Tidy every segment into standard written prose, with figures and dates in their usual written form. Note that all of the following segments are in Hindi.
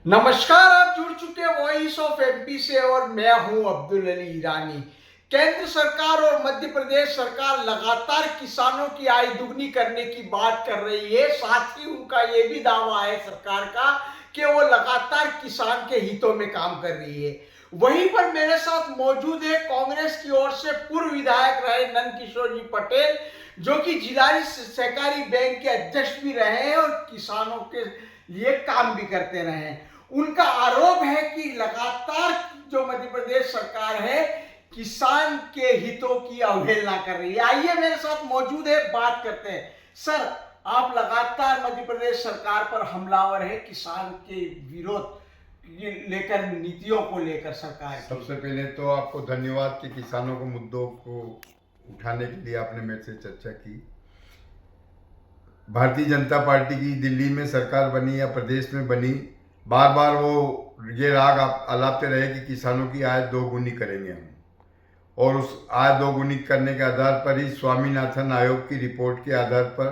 नमस्कार, आप जुड़ चुके वॉइस ऑफ एमपी से और मैं हूं अब्दुल अली ईरानी। केंद्र सरकार और मध्य प्रदेश सरकार लगातार किसानों की आय दुगनी करने की बात कर रही है। साथ ही उनका यह भी दावा है सरकार का कि वो लगातार किसान के हितों में काम कर रही है। वहीं पर मेरे साथ मौजूद है कांग्रेस की ओर से पूर्व विधायक रहे नंद किशोर जी पटेल, जो कि जिला सहकारी बैंक के अध्यक्ष भी रहे हैं और किसानों के लिए काम भी करते रहे हैं। उनका आरोप है कि लगातार जो मध्य प्रदेश सरकार है किसान के हितों की अवहेलना कर रही है। आइए मेरे साथ मौजूद है, बात करते हैं। सर, आप लगातार मध्य प्रदेश सरकार पर हमलावर है किसान के विरोध लेकर, नीतियों को लेकर सरकार की। सबसे पहले तो आपको धन्यवाद कि किसानों को मुद्दों को उठाने के लिए आपने मेरे से चर्चा की। भारतीय जनता पार्टी की दिल्ली में सरकार बनी या प्रदेश में बनी, बार बार वो ये राग आलापते रहे कि किसानों की आय दोगुनी करेंगे हम, और उस आय दोगुनी करने के आधार पर ही स्वामीनाथन आयोग की रिपोर्ट के आधार पर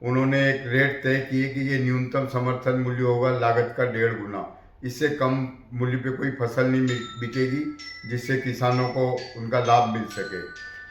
उन्होंने एक रेट तय किए कि ये न्यूनतम समर्थन मूल्य होगा लागत का 1.5 गुना। इससे कम मूल्य पे कोई फसल नहीं बिकेगी जिससे किसानों को उनका लाभ मिल सके।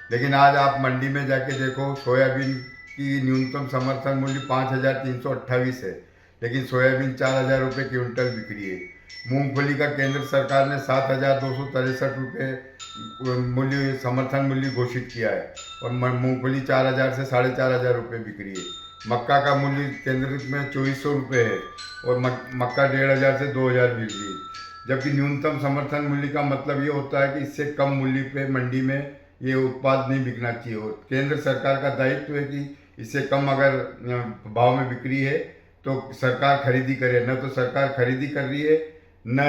लेकिन आज आप मंडी में जाके देखो, सोयाबीन की न्यूनतम समर्थन मूल्य 5,328 है, लेकिन सोयाबीन 4,000 रुपये क्विंटल बिक रही है। मूंगफली का केंद्र सरकार ने 7,263 रुपये मूल्य समर्थन मूल्य घोषित किया है और मूंगफली 4,000 से 4,500 रुपये बिक रही है। मक्का का मूल्य केंद्र में 2,400 रुपये है और मक्का 1,500 से 2,000 बिक रही है। जबकि न्यूनतम समर्थन मूल्य का मतलब ये होता है कि इससे कम मूल्य पे मंडी में ये उत्पाद नहीं बिकना चाहिए। और केंद्र सरकार का दायित्व है कि इससे कम अगर भाव में बिक्री है तो सरकार खरीदी करे। न तो सरकार खरीदी कर रही है, न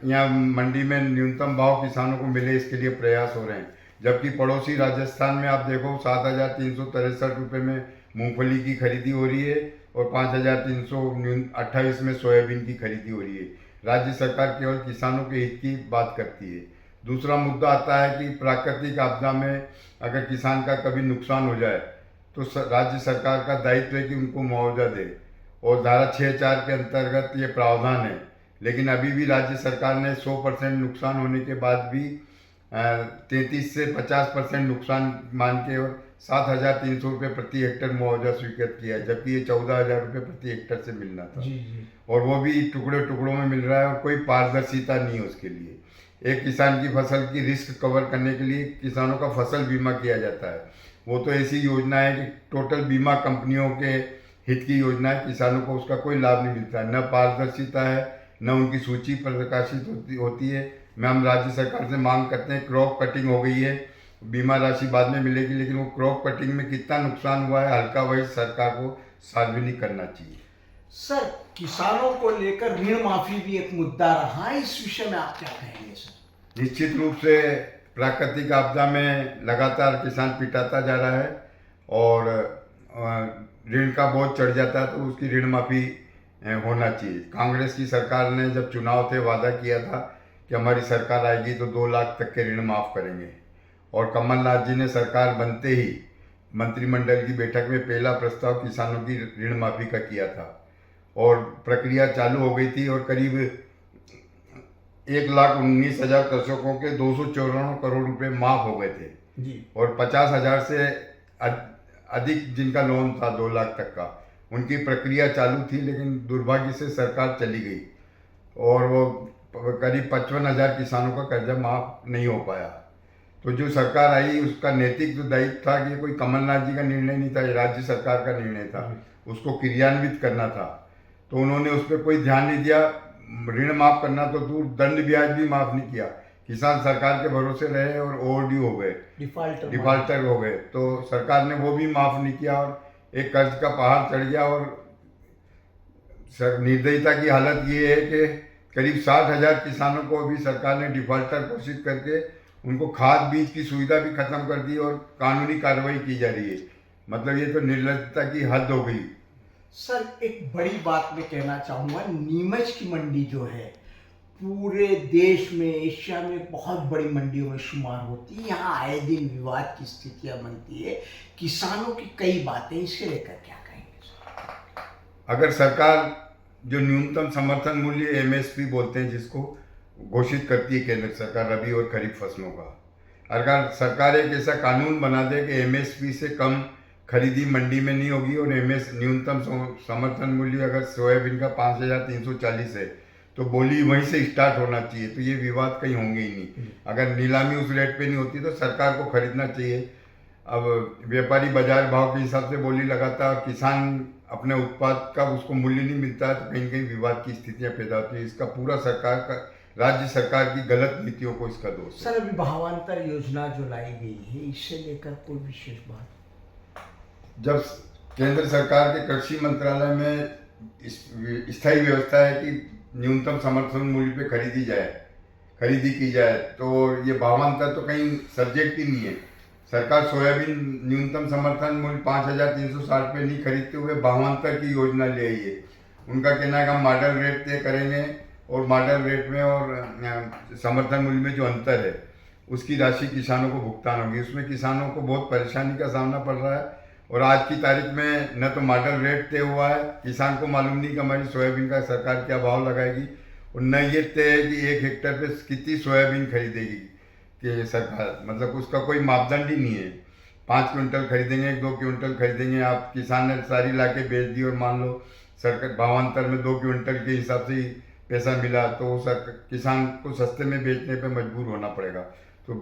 यहाँ मंडी में न्यूनतम भाव किसानों को मिले, इसके लिए प्रयास हो रहे हैं। जबकि पड़ोसी राजस्थान में आप देखो 7,363 रुपये में मूंगफली की खरीदी हो रही है और 5,328 में सोयाबीन की खरीदी हो रही है। राज्य सरकार केवल किसानों के हित की बात करती है। दूसरा मुद्दा आता है कि प्राकृतिक आपदा में अगर किसान का कभी नुकसान हो जाए तो राज्य सरकार का दायित्व है कि उनको मुआवजा दे, और धारा 6(4) के अंतर्गत ये प्रावधान है। लेकिन अभी भी राज्य सरकार ने 100% नुकसान होने के बाद भी 33 से 50% नुकसान मान के और 7,300 रुपये प्रति हेक्टर मुआवजा स्वीकृत किया है, जबकि ये 14,000 रुपये प्रति हेक्टर से मिलना था। जी। और वो भी टुकड़े टुकड़ों में मिल रहा है और कोई पारदर्शिता नहीं है उसके लिए। एक किसान की फसल की रिस्क कवर करने के लिए किसानों का फसल बीमा किया जाता है। वो तो ऐसी योजना है कि टोटल बीमा कंपनियों के हित की योजना है, किसानों को उसका कोई लाभ नहीं मिलता है। न पारदर्शिता है, न उनकी सूची प्रकाशित होती है। मैं हम राज्य सरकार से मांग करते हैं, क्रॉप कटिंग हो गई है, बीमा राशि बाद में मिलेगी, लेकिन वो क्रॉप कटिंग में कितना नुकसान हुआ है हल्का वही सरकार को सार्वजनिक करना चाहिए। सर, किसानों को लेकर ऋण माफी भी एक मुद्दा रहा है, इस विषय में आप क्या कहेंगे सर? निश्चित रूप से प्राकृतिक आपदा में लगातार किसान पिटाता जा रहा है और ऋण का बोझ चढ़ जाता है, तो उसकी ऋण माफी होना चाहिए। कांग्रेस की सरकार ने जब चुनाव थे वादा किया था कि हमारी सरकार आएगी तो 2 लाख तक के ऋण माफ़ करेंगे, और कमलनाथ जी ने सरकार बनते ही मंत्रिमंडल की बैठक में पहला प्रस्ताव किसानों की ऋण माफी का किया था और प्रक्रिया चालू हो गई थी और करीब 1,19,000 कृषकों के 294 करोड़ रुपए माफ हो गए थे जी। और 50,000 से अधिक जिनका लोन था 2 लाख तक का, उनकी प्रक्रिया चालू थी। लेकिन दुर्भाग्य से सरकार चली गई और वो करीब 55,000 किसानों का कर्जा माफ नहीं हो पाया। तो जो सरकार आई उसका नैतिक जो दायित्व था कि कोई कमलनाथ जी का निर्णय नहीं था, राज्य सरकार का निर्णय था, उसको क्रियान्वित करना था। तो उन्होंने उस पर कोई ध्यान नहीं दिया। ऋण माफ करना तो दूर, दंड ब्याज भी माफ नहीं किया। किसान सरकार के भरोसे रहे और ओवरड्यू हो गए, डिफाल्टर हो गए। तो सरकार ने वो भी माफ नहीं किया और एक कर्ज का पहाड़ चढ़ गया। और निर्दयता की हालत ये है कि करीब 60,000 किसानों को अभी सरकार ने डिफाल्टर घोषित करके उनको खाद बीज की सुविधा भी खत्म कर दी और कानूनी कार्रवाई की जा रही है। मतलब ये तो निर्लजता की हद हो गई। सर, एक बड़ी बात मैं कहना चाहूँगा, नीमच की मंडी जो है पूरे देश में, एशिया में बहुत बड़ी मंडियों में शुमार होती है। यहाँ आए दिन विवाद की स्थितियाँ बनती है, किसानों की कई बातें, इसके लेकर क्या कहेंगे सर? अगर सरकार जो न्यूनतम समर्थन मूल्य एमएसपी बोलते हैं, जिसको घोषित करती है केंद्र सरकार रबी और खरीफ फसलों का, अगर सरकार एक ऐसा कानून बना दे कि एमएसपी से कम खरीदी मंडी में नहीं होगी और न्यूनतम समर्थन मूल्य अगर सोयाबीन का 5,340 है तो बोली वहीं से स्टार्ट होना चाहिए, तो ये विवाद कहीं होंगे ही नहीं। अगर नीलामी उस रेट पे नहीं होती तो सरकार को खरीदना चाहिए। अब व्यापारी बाजार भाव के हिसाब से बोली लगाता है, किसान अपने उत्पाद का उसको मूल्य नहीं मिलता है, तो कहीं कहीं विवाद की स्थितियां पैदा होती है। इसका पूरा सरकार का, राज्य सरकार की गलत नीतियों को इसका दोष है। सर, अभी भावांतर योजना जो लाई गई है, इससे लेकर कोई विशेष बात? जब केंद्र सरकार के कृषि मंत्रालय में स्थायी व्यवस्था है कि न्यूनतम समर्थन मूल्य पे खरीदी की जाए, तो ये भावांतर तो कहीं सब्जेक्ट ही नहीं है। सरकार सोयाबीन न्यूनतम समर्थन मूल्य 5,360 पे नहीं खरीदते हुए भावांतर की योजना ले आई है। उनका कहना है कि हम मॉडल रेट तय करेंगे और मॉडल रेट में और समर्थन मूल्य में जो अंतर है उसकी राशि किसानों को भुगतान होगी। उसमें किसानों को बहुत परेशानी का सामना पड़ रहा है और आज की तारीख में न तो मॉडल रेट तय हुआ है, किसान को मालूम नहीं कि हमारी सोयाबीन का सरकार क्या भाव लगाएगी, और न ये तय है कि 1 हेक्टेयर पे कितनी सोयाबीन खरीदेगी कि सरकार, मतलब उसका कोई मापदंड ही नहीं है। 5 क्विंटल खरीदेंगे, 2 क्विंटल खरीदेंगे, आप किसान ने सारी ला के बेच दी और मान लो सरकार भावांतर में 2 क्विंटल के हिसाब से ही पैसा मिला, तो किसान को सस्ते में बेचने पे मजबूर होना पड़ेगा। तो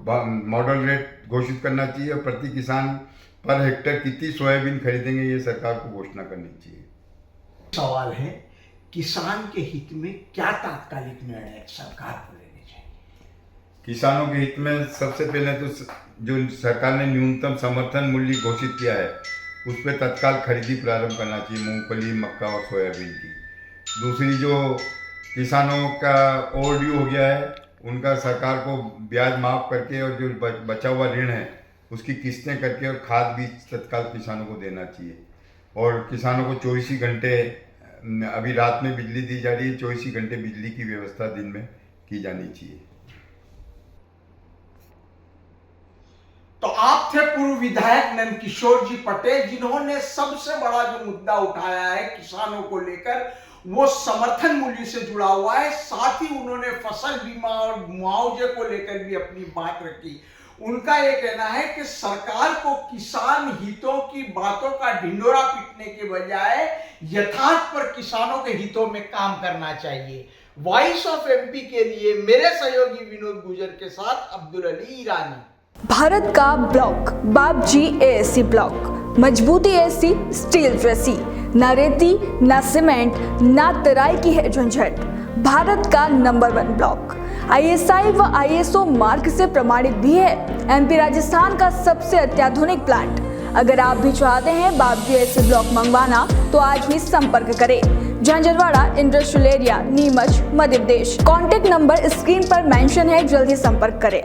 मॉडल रेट घोषित करना चाहिए और प्रति किसान पर हेक्टेयर कितनी सोयाबीन खरीदेंगे ये सरकार को घोषणा करनी चाहिए। सवाल है, किसान के हित में क्या तात्कालिक निर्णय सरकार को लेने चाहिए? किसानों के हित में सबसे पहले तो जो सरकार ने न्यूनतम समर्थन मूल्य घोषित किया है उस पर तत्काल खरीदी प्रारंभ करना चाहिए, मूंगफली, मक्का और सोयाबीन की। दूसरी, जो किसानों का ओवरड्यू हो गया है उनका सरकार को ब्याज माफ करके और जो बचा हुआ ऋण है उसकी किस्तें करके और खाद बीज तत्काल किसानों को देना चाहिए। और किसानों को 24 ही घंटे, अभी रात में बिजली दी जा रही है, 24 ही घंटे बिजली की व्यवस्था दिन में की जानी चाहिए। तो आप थे पूर्व विधायक नंदकिशोर जी पटेल, जिन्होंने सबसे बड़ा जो मुद्दा उठाया है किसानों को लेकर वो समर्थन मूल्य से जुड़ा हुआ है। साथ ही उन्होंने फसल बीमा और मुआवजे को लेकर भी अपनी बात रखी। उनका ये कहना है कि सरकार को किसान हितों की बातों का ढिंडोरा पीटने के बजाय यथार्थ पर किसानों के हितों में काम करना चाहिए। वॉइस ऑफ एमपी के लिए मेरे सहयोगी विनोद गुजर के साथ अब्दुल अली ईरानी। भारत का ब्लॉक बाबजी एएससी ब्लॉक, मजबूती ऐसी स्टील जैसी, ना रेती ना सीमेंट ना तराई की है झंझट। भारत का नंबर 1 ब्लॉक ISI व ISO मार्क से प्रमाणित भी है। MP राजस्थान का सबसे अत्याधुनिक प्लांट। अगर आप भी चाहते हैं बाबजी एएससी ब्लॉक मंगवाना तो आज ही संपर्क करें। Jhanjharwada industrial area, Neemuch, Madhya Pradesh. Contact number screen पर मेंशन है, जल्दी संपर्क करें।